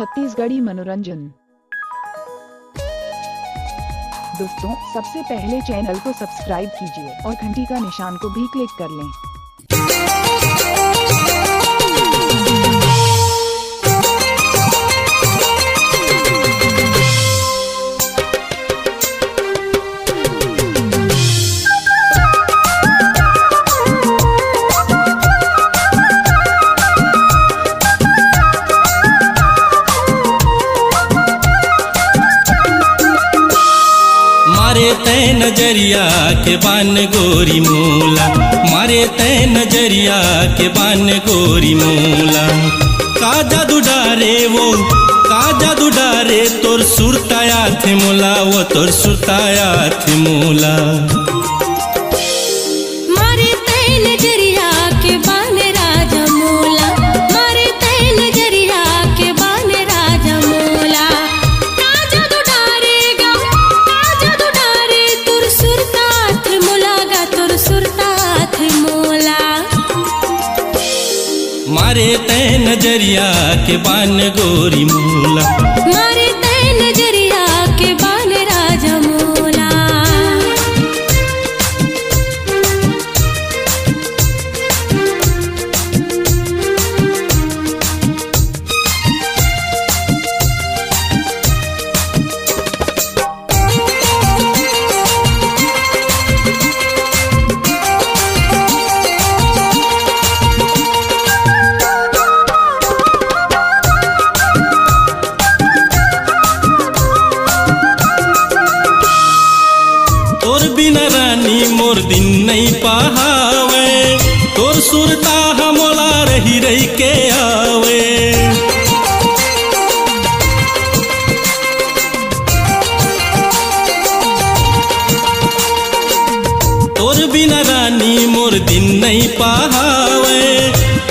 छत्तीसगढ़ी मनोरंजन। दोस्तों, सबसे पहले चैनल को सब्सक्राइब कीजिए और घंटी का निशान को भी क्लिक कर लें। मारे तै नजरिया के बान गोरी मूला, मारे तै नजरिया के बान गोरी मूला। का जादू डारे वो, का जादू डारे तोर सुरताया थे मूला, वो तोर सुरताया थे मूला। मारे तै नजरिया के बान राजा मूला, मारे तै नजरिया के बान राजा मूला। का जादू डारेगा, का जादू डारे तोर सुरता थे मूला गा, तोर सुरता थे मूला। मारे तै नजरिया के बान गोरी मूला, मारे तै नजरिया के बान राजा मूला। तोर बिना रानी मोर दिन नहीं पहावे, तोर सुरता हमोला रही रही के आवे। तोर बिना रानी मोर दिन नहीं पहावे,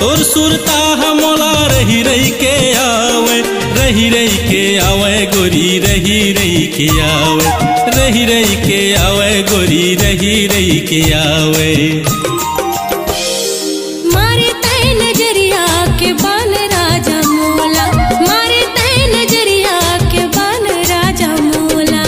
तोर सुरता हमोला रही रही के आवे, रही रही के आवे गोरी, रही रही के आवे, रही रही के आवे गोरी, रही रही के आवे। मारे तै नजरिया के बान राजा मूला, मारे तै नजरिया के बान राजा मूला।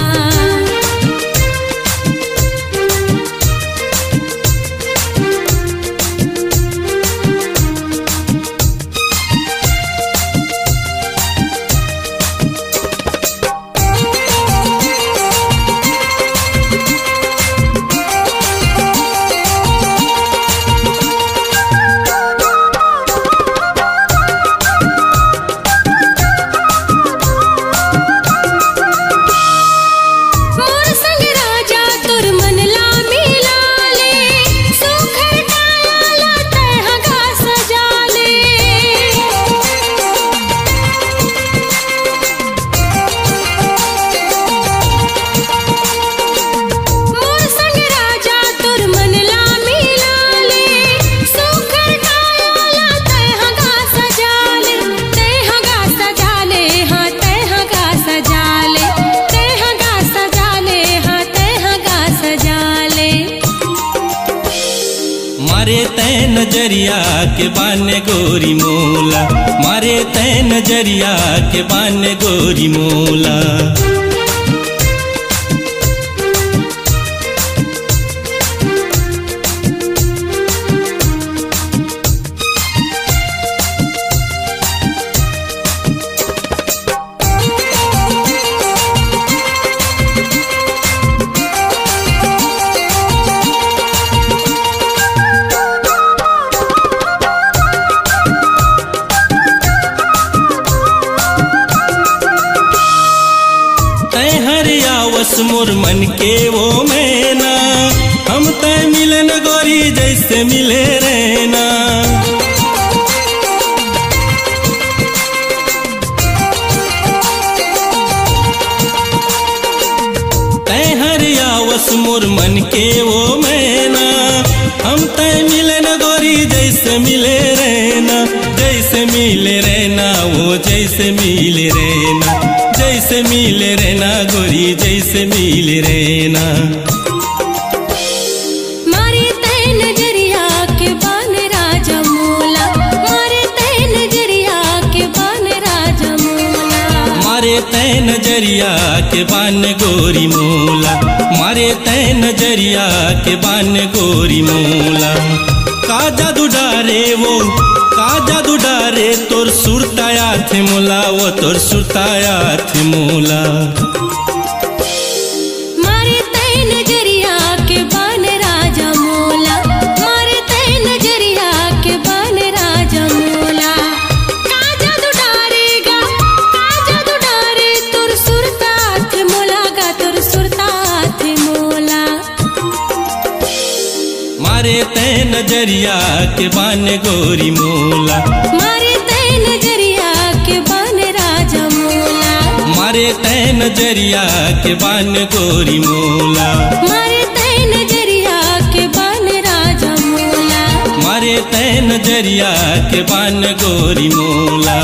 मोर संग राजा तोर मन ला मिला ले, सुखर डाला ला तह गा सजा ले। मोर संग राजा तोर मन ला मिला ले, सुखर डाला ला तह गा सजा ले, तह गा सजा ले, हाँ तह गा सजा ले, तह गा सजा ले, हाँ तह गा सजा ले। मारे तै नजरिया के बान गोरी मूला, मारे तै नजरिया के बान गोरी मूला। तै हरियावस मोर मन के वो मैना, हम तै मिलन गोरी जैसे मिले रहना। तै हरियावस मोर मन के वो मैना, हम तै मिलन गोरी जैसे मिले रहना, जैसे मिले रहना वो जैसे मिले रहना, जैसे मिले रहना गोरी, जैसे मिले रहना। मारे तै नजरिया के बान राजा मूला, मारे तै नजरिया के बान राजा मूला। मारे तै नजरिया के बान गोरी मूला, मारे तै नजरिया के बान गोरी मूला। का जादू डारे वो, का जादू डारे तोर सुरताया थे मूला, वो तोर सुरताया थे मूला। मारे तै नजरिया के बान राजा मूला, मारे तै नजरिया के बान राजा मूला। का जादू डारेगा, का जादू डारे तोर सुरता थे मूला, गा तोर सुरता थे मूला। मारे तै नजरिया के बान गोरी मूला, मारे तै नजरिया के बान राजा मूला, मारे तै नजरिया के बान गोरी मूला। मारे तै नजरिया के बान राजा मूला, मारे तै नजरिया के बान गोरी मूला।